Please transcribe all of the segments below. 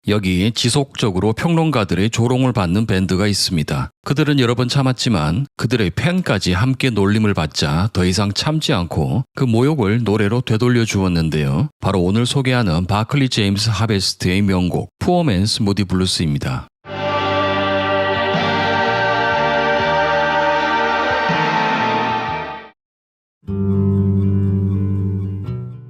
여기 지속적으로 평론가들의 조롱을 받는 밴드가 있습니다. 그들은 여러 번 참았지만 그들의 팬까지 함께 놀림을 받자 더 이상 참지 않고 그 모욕을 노래로 되돌려 주었는데요. 바로 오늘 소개하는 바클리 제임스 하베스트의 명곡 푸어 맨스 무디 블루스입니다.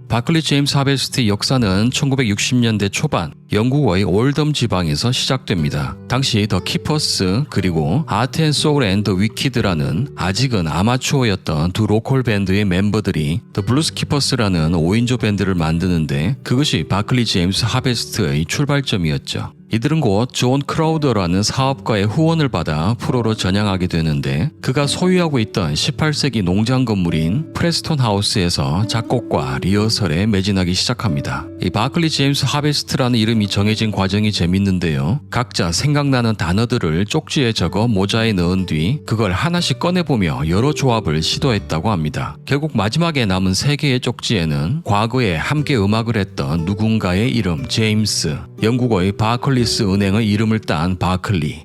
바클리 제임스 하베스트의 역사는 1960년대 초반 영국의 올덤 지방에서 시작됩니다. 당시 더 키퍼스 그리고 아트 앤 소울 앤 더 위키드라는 아직은 아마추어였던 두 로컬 밴드의 멤버들이 더 블루스 키퍼스라는 5인조 밴드를 만드는데 그것이 바클리 제임스 하베스트의 출발점이었죠. 이들은 곧 존 크라우더라는 사업가의 후원을 받아 프로로 전향하게 되는데 그가 소유하고 있던 18세기 농장 건물인 프레스톤 하우스에서 작곡과 리허설에 매진하기 시작합니다. 이 바클리 제임스 하베스트라는 이름이 정해진 과정이 재밌는데요. 각자 생각나는 단어들을 쪽지에 적어 모자에 넣은 뒤 그걸 하나씩 꺼내보며 여러 조합을 시도했다고 합니다. 결국 마지막에 남은 3개의 쪽지에는 과거에 함께 음악을 했던 누군가의 이름 제임스, 영국의 바클리스 은행의 이름을 딴 바클리,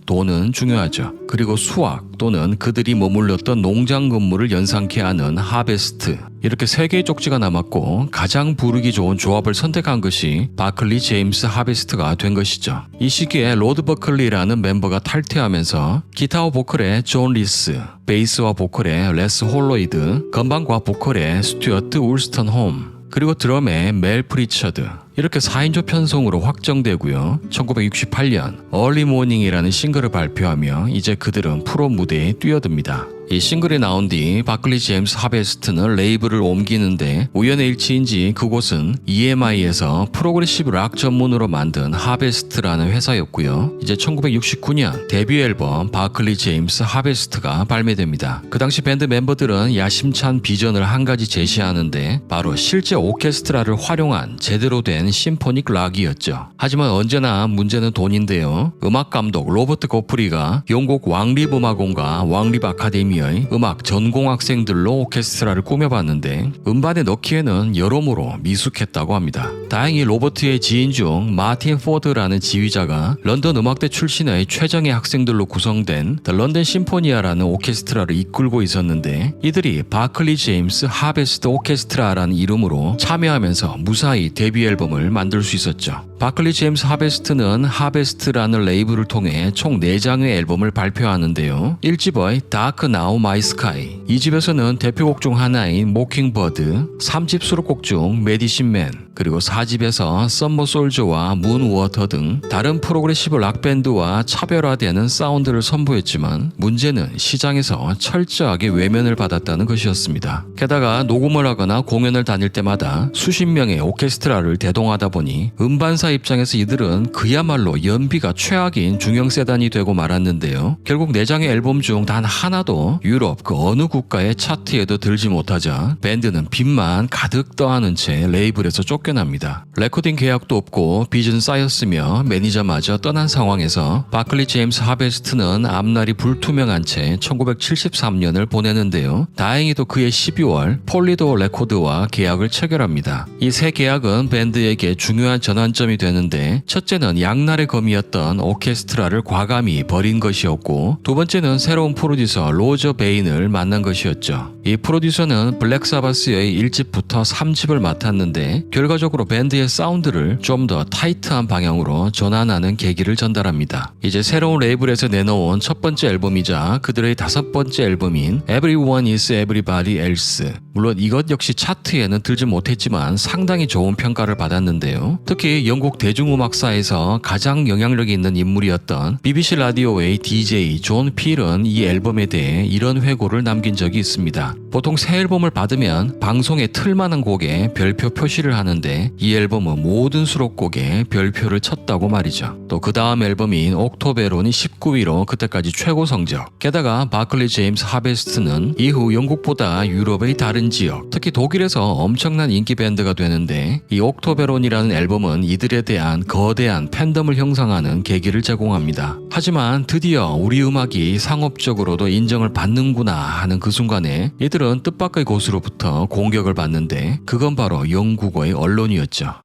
돈은 중요하죠. 그리고 수학 또는 그들이 머물렀던 농장 건물을 연상케 하는 하베스트, 이렇게 3개의 쪽지가 남았고 가장 부르기 좋은 조합을 선택한 것이 바클리 제임스 하베스트가 된 것이죠. 이 시기에 로드 버클리라는 멤버가 탈퇴하면서 기타와 보컬의 존 리스, 베이스와 보컬의 레스 홀로이드, 건반과 보컬의 스튜어트 울스턴 홈, 그리고 드럼의 멜 프리처드, 이렇게 4인조 편성으로 확정되고요. 1968년 얼리 모닝이라는 싱글을 발표하며 이제 그들은 프로 무대에 뛰어듭니다. 이 싱글이 나온 뒤 바클리 제임스 하베스트는 레이블을 옮기는데 우연의 일치인지 그곳은 EMI에서 프로그레시브 락 전문으로 만든 하베스트라는 회사였고요. 이제 1969년 데뷔 앨범 바클리 제임스 하베스트가 발매됩니다. 그 당시 밴드 멤버들은 야심찬 비전을 한 가지 제시하는데 바로 실제 오케스트라를 활용한 제대로 된 심포닉 락이었죠. 하지만 언제나 문제는 돈인데요. 음악 감독 로버트 고프리가 영국 왕립 음악원과 왕립 아카데미의 음악 전공 학생들로 오케스트라를 꾸며봤는데 음반에 넣기에는 여러모로 미숙했다고 합니다. 다행히 로버트의 지인 중 마틴 포드라는 지휘자가 런던 음악대 출신의 최정예 학생들로 구성된 더 런던 심포니아라는 오케스트라를 이끌고 있었는데 이들이 바클리 제임스 하베스트 오케스트라라는 이름으로 참여하면서 무사히 데뷔 앨범을 만들 수 있었죠. 바클리 제임스 하베스트는 하베스트라는 레이블을 통해 총 4장의 앨범을 발표하는데요. 1집의 Dark Now My Sky, 2집에서는 대표곡 중 하나인 모킹버드, 3집 수록곡 중 메디신 맨, 그리고 4집에서 썸머 솔저와 문 워터 등 다른 프로그레시브 락밴드와 차별화되는 사운드를 선보였지만 문제는 시장에서 철저하게 외면을 받았다는 것이었습니다. 게다가 녹음을 하거나 공연을 다닐 때마다 수십 명의 오케스트라를 대동하다 보니 음반사 입장에서 이들은 그야말로 연비가 최악인 중형 세단이 되고 말았는데요. 결국 4장의 앨범 중 단 하나도 유럽 그 어느 국가의 차트에도 들지 못하자 밴드는 빚만 가득 떠안은 채 레이블에서 쫓겨납니다. 레코딩 계약도 없고 빚은 쌓였으며 매니저마저 떠난 상황에서 바클리 제임스 하베스트는 앞날이 불투명한 채 1973년을 보내는데요. 다행히도 그해 12월 폴리도어 레코드와 계약을 체결합니다. 이 새 계약은 밴드에게 중요한 전환점이 되는데 첫째는 양날의 검이었던 오케스트라를 과감히 버린 것이었고 두 번째는 새로운 프로듀서 로저 베인을 만난 것이었죠. 이 프로듀서는 블랙 사바스의 1집부터 3집을 맡았는데 결과적으로 밴드의 사운드를 좀 더 타이트한 방향으로 전환하는 계기를 전달합니다. 이제 새로운 레이블에서 내놓은 첫 번째 앨범이자 그들의 5번째 앨범인 Everyone is Everybody Else, 물론 이것 역시 차트에는 들지 못했지만 상당히 좋은 평가를 받았는데요. 특히 영국 대중음악사에서 가장 영향력이 있는 인물이었던 BBC 라디오의 DJ 존 필은 이 앨범에 대해 이런 회고를 남긴 적이 있습니다. 보통 새 앨범을 받으면 방송에 틀만한 곡에 별표 표시를 하는데 이 앨범은 모든 수록곡에 별표를 쳤다고 말이죠. 또 그 다음 앨범인 옥토베론이 19위로 그때까지 최고 성적. 게다가 바클리 제임스 하베스트는 이후 영국보다 유럽의 다른 지역, 특히 독일에서 엄청난 인기 밴드가 되는데 이 옥토베론이라는 앨범은 이들에 대한 거대한 팬덤을 형성하는 계기를 제공합니다. 하지만 드디어 우리 음악이 상업적으로도 인정을 받는구나 하는 그 순간에 이들은 뜻밖의 곳으로부터 공격을 받는데 그건 바로 영국의 언론이었죠.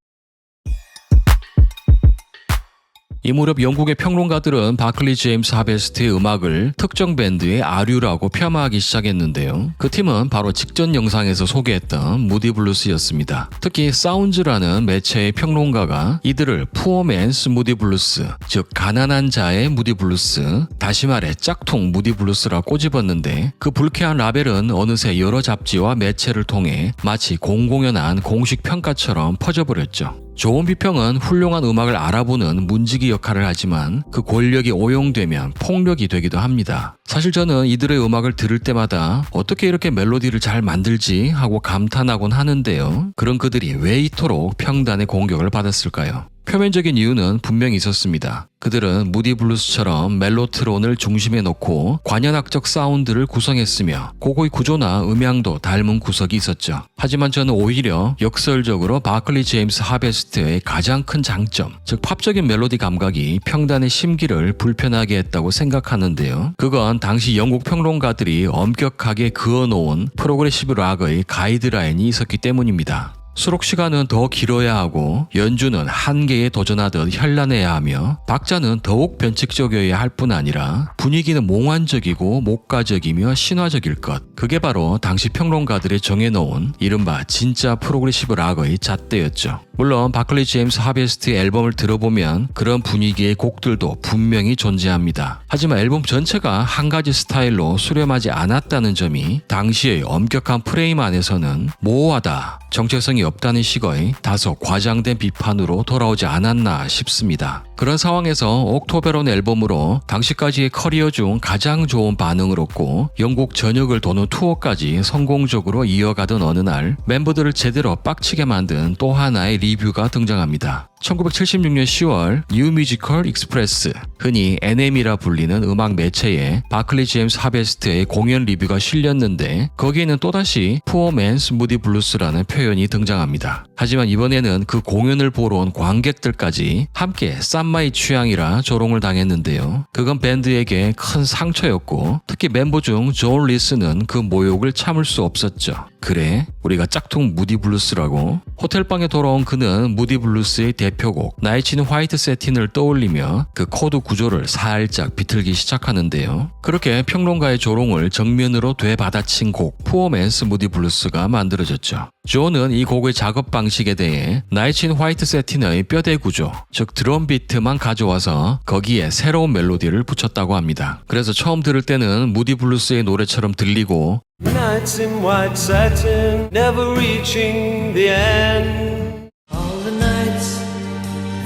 이 무렵 영국의 평론가들은 바클리 제임스 하베스트의 음악을 특정 밴드의 아류라고 폄하하기 시작했는데요. 그 팀은 바로 직전 영상에서 소개했던 무디 블루스였습니다. 특히 사운즈라는 매체의 평론가가 이들을 푸어맨스 무디 블루스, 즉 가난한 자의 무디 블루스, 다시 말해 짝퉁 무디 블루스라 꼬집었는데 그 불쾌한 라벨은 어느새 여러 잡지와 매체를 통해 마치 공공연한 공식 평가처럼 퍼져버렸죠. 좋은 비평은 훌륭한 음악을 알아보는 문지기 역할을 하지만 그 권력이 오용되면 폭력이 되기도 합니다. 사실 저는 이들의 음악을 들을 때마다 어떻게 이렇게 멜로디를 잘 만들지 하고 감탄하곤 하는데요. 그런 그들이 왜 이토록 평단의 공격을 받았을까요? 표면적인 이유는 분명히 있었습니다. 그들은 무디 블루스처럼 멜로트론을 중심에 놓고 관현악적 사운드를 구성했으며 곡의 구조나 음향도 닮은 구석이 있었죠. 하지만 저는 오히려 역설적으로 바클리 제임스 하베스트의 가장 큰 장점, 즉 팝적인 멜로디 감각이 평단의 심기를 불편하게 했다고 생각하는데요. 그건 당시 영국 평론가들이 엄격하게 그어놓은 프로그레시브 락의 가이드라인이 있었기 때문입니다. 수록 시간은 더 길어야 하고 연주는 한계에 도전하듯 현란해야 하며 박자는 더욱 변칙적이어야 할 뿐 아니라 분위기는 몽환적이고 목가적이며 신화적일 것. 그게 바로 당시 평론가들이 정해놓은 이른바 진짜 프로그레시브 락의 잣대였죠. 물론 바클리 제임스 하베스트의 앨범을 들어보면 그런 분위기의 곡들도 분명히 존재합니다. 하지만 앨범 전체가 한 가지 스타일로 수렴하지 않았다는 점이 당시의 엄격한 프레임 안에서는 모호하다, 정체성이 없다는 식의 다소 과장된 비판으로 돌아오지 않았나 싶습니다. 그런 상황에서 옥토베론 앨범으로 당시까지의 커리어 중 가장 좋은 반응을 얻고 영국 전역을 도는 투어까지 성공적으로 이어가던 어느 날 멤버들을 제대로 빡치게 만든 또 하나의 리뷰가 등장합니다. 1976년 10월 뉴 뮤지컬 익스프레스, 흔히 NM이라 불리는 음악 매체에 바클리 제임스 하베스트의 공연 리뷰가 실렸는데 거기에는 또다시 푸어 맨스 무디 블루스라는 표현이 등장합니다. 하지만 이번에는 그 공연을 보러 온 관객들까지 함께 쌈마이 취향이라 조롱을 당했는데요. 그건 밴드에게 큰 상처였고 특히 멤버 중 존 리스는 그 모욕을 참을 수 없었죠. 그래? 우리가 짝퉁 무디 블루스라고? 호텔방에 돌아온 그는 무디 블루스의 대표곡 나이츠 인 화이트 세틴을 떠올리며 그 코드 구조를 살짝 비틀기 시작하는데요. 그렇게 평론가의 조롱을 정면으로 되받아친 곡 푸어 맨스 무디 블루스가 만들어졌죠. 존은 이 곡의 작업 방식에 대해 나이츠 인 화이트 세틴의 뼈대 구조, 즉 드럼 비트만 가져와서 거기에 새로운 멜로디를 붙였다고 합니다. 그래서 처음 들을 때는 무디 블루스의 노래처럼 들리고 Nights in white satin, never reaching the end. All the nights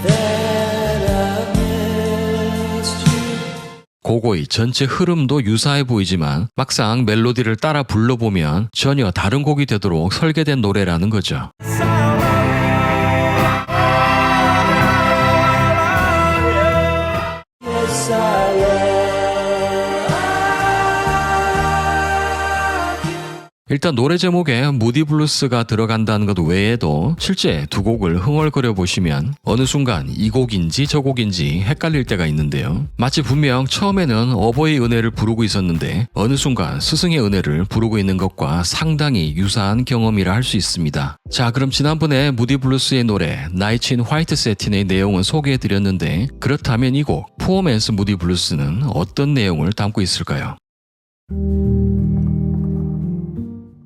that I've missed you. 곡의 전체 흐름도 유사해 보이지만 막상 멜로디를 따라 불러보면 전혀 다른 곡이 되도록 설계된 노래라는 거죠. Yes, I love. 일단 노래 제목에 무디 블루스가 들어간다는 것 외에도 실제 두 곡을 흥얼거려 보시면 어느 순간 이 곡인지 저 곡인지 헷갈릴 때가 있는데요. 마치 분명 처음에는 어버이의 은혜를 부르고 있었는데 어느 순간 스승의 은혜를 부르고 있는 것과 상당히 유사한 경험이라 할 수 있습니다. 자, 그럼 지난번에 무디 블루스의 노래 나이츠 인 화이트 세틴의 내용은 소개해드렸는데 그렇다면 이 곡 푸어 맨스 무디 블루스는 어떤 내용을 담고 있을까요?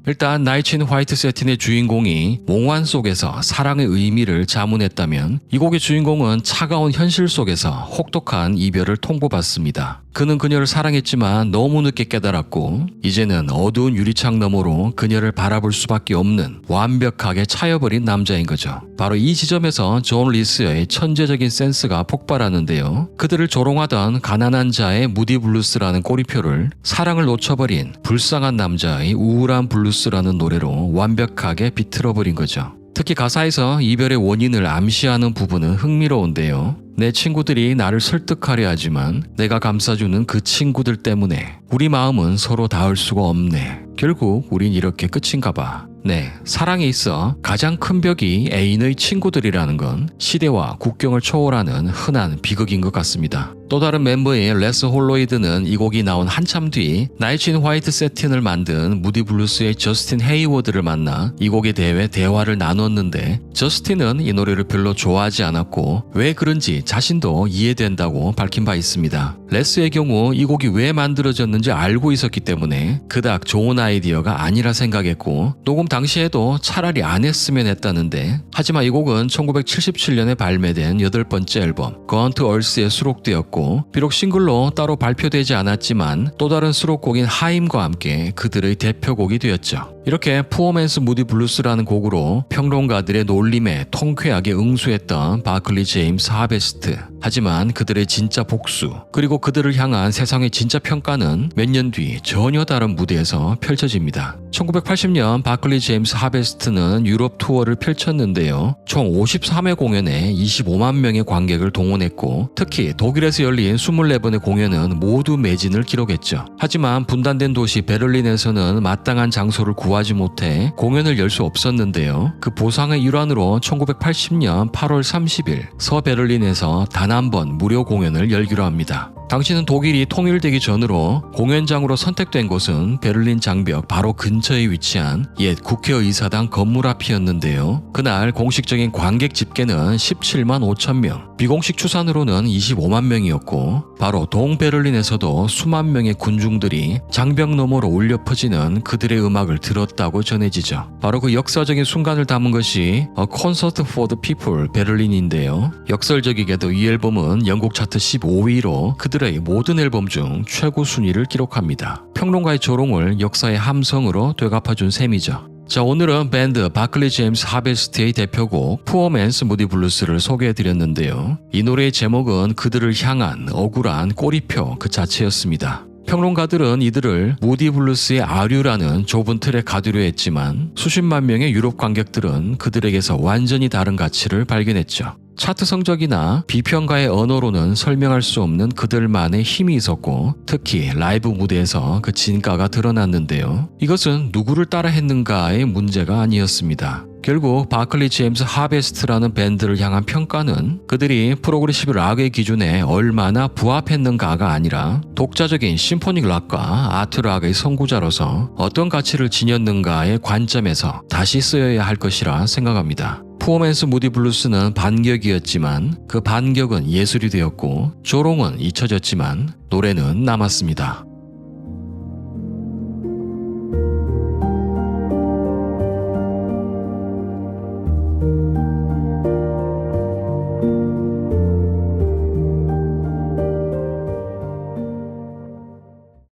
일단 나이츠 인 화이트 세틴의 주인공이 몽환 속에서 사랑의 의미를 자문했다면 이 곡의 주인공은 차가운 현실 속에서 혹독한 이별을 통보받습니다. 그는 그녀를 사랑했지만 너무 늦게 깨달았고 이제는 어두운 유리창 너머로 그녀를 바라볼 수밖에 없는 완벽하게 차여버린 남자인 거죠. 바로 이 지점에서 존 리스의 천재적인 센스가 폭발하는데요. 그들을 조롱하던 가난한 자의 무디 블루스라는 꼬리표를 사랑을 놓쳐버린 불쌍한 남자의 우울한 블루스라는 노래로 완벽하게 비틀어버린 거죠. 특히 가사에서 이별의 원인을 암시하는 부분은 흥미로운데요. 내 친구들이 나를 설득하려 하지만 내가 감싸주는 그 친구들 때문에 우리 마음은 서로 닿을 수가 없네. 결국 우린 이렇게 끝인가 봐. 네, 사랑에 있어 가장 큰 벽이 애인의 친구들이라는 건 시대와 국경을 초월하는 흔한 비극인 것 같습니다. 또 다른 멤버인 레스 홀로이드는 이 곡이 나온 한참 뒤 나이츠 인 화이트 세틴을 만든 무디 블루스의 저스틴 헤이워드를 만나 이 곡에 대해 대화를 나눴는데 저스틴은 이 노래를 별로 좋아하지 않았고 왜 그런지 자신도 이해된다고 밝힌 바 있습니다. 레스의 경우 이 곡이 왜 만들어졌는지 알고 있었기 때문에 그닥 좋은 아이디어가 아니라 생각했고 녹음 당시에도 차라리 안 했으면 했다는데 하지만 이 곡은 1977년에 발매된 8번째 앨범 Gone to Earth에 수록되었고 비록 싱글로 따로 발표되지 않았지만 또 다른 수록곡인 하임과 함께 그들의 대표곡이 되었죠. 이렇게 푸어맨스 무디 블루스라는 곡으로 평론가들의 놀림에 통쾌하게 응수했던 바클리 제임스 하베스트. 하지만 그들의 진짜 복수 그리고 그들을 향한 세상의 진짜 평가는 몇 년 뒤 전혀 다른 무대에서 펼쳐집니다. 1980년 바클리 제임스 하베스트는 유럽 투어를 펼쳤는데요. 총 53회 공연에 25만 명의 관객을 동원했고 특히 독일에서 열린 24번의 공연은 모두 매진을 기록했죠. 하지만 분단된 도시 베를린에서는 마땅한 장소를 구하지 못해 공연을 열 수 없었는데요. 그 보상의 일환으로 1980년 8월 30일 서베를린에서 단 한 번 무료 공연을 열기로 합니다. 당시는 독일이 통일되기 전으로 공연장으로 선택된 곳은 베를린 장벽 바로 근처에 위치한 옛 국회의사당 건물 앞이었는데요. 그날 공식적인 관객 집계는 17만 5천 명, 비공식 추산으로는 25만 명이었고 바로 동베를린에서도 수만 명의 군중들이 장벽 너머로 울려 퍼지는 그들의 음악을 들었다고 전해지죠. 바로 그 역사적인 순간을 담은 것이 A Concert for the People 베를린인데요. 역설적이게도 이 앨범은 영국 차트 15위로 그들의 모든 앨범 중 최고 순위를 기록합니다. 평론가의 조롱을 역사의 함성으로 되갚아준 셈이죠. 자, 오늘은 밴드 바클리 제임스 하베스트의 대표곡 푸어맨스 무디 블루스를 소개해드렸는데요. 이 노래의 제목은 그들을 향한 억울한 꼬리표 그 자체였습니다. 평론가들은 이들을 무디 블루스의 아류라는 좁은 틀에 가두려 했지만 수십만 명의 유럽 관객들은 그들에게서 완전히 다른 가치를 발견했죠. 차트 성적이나 비평가의 언어로는 설명할 수 없는 그들만의 힘이 있었고 특히 라이브 무대에서 그 진가가 드러났는데요. 이것은 누구를 따라 했는가의 문제가 아니었습니다. 결국 바클리 제임스 하베스트라는 밴드를 향한 평가는 그들이 프로그레시브 락의 기준에 얼마나 부합했는가가 아니라 독자적인 심포닉 락과 아트 락의 선구자로서 어떤 가치를 지녔는가의 관점에서 다시 쓰여야 할 것이라 생각합니다. 푸어맨스 무디 블루스는 반격이었지만 그 반격은 예술이 되었고 조롱은 잊혀졌지만 노래는 남았습니다.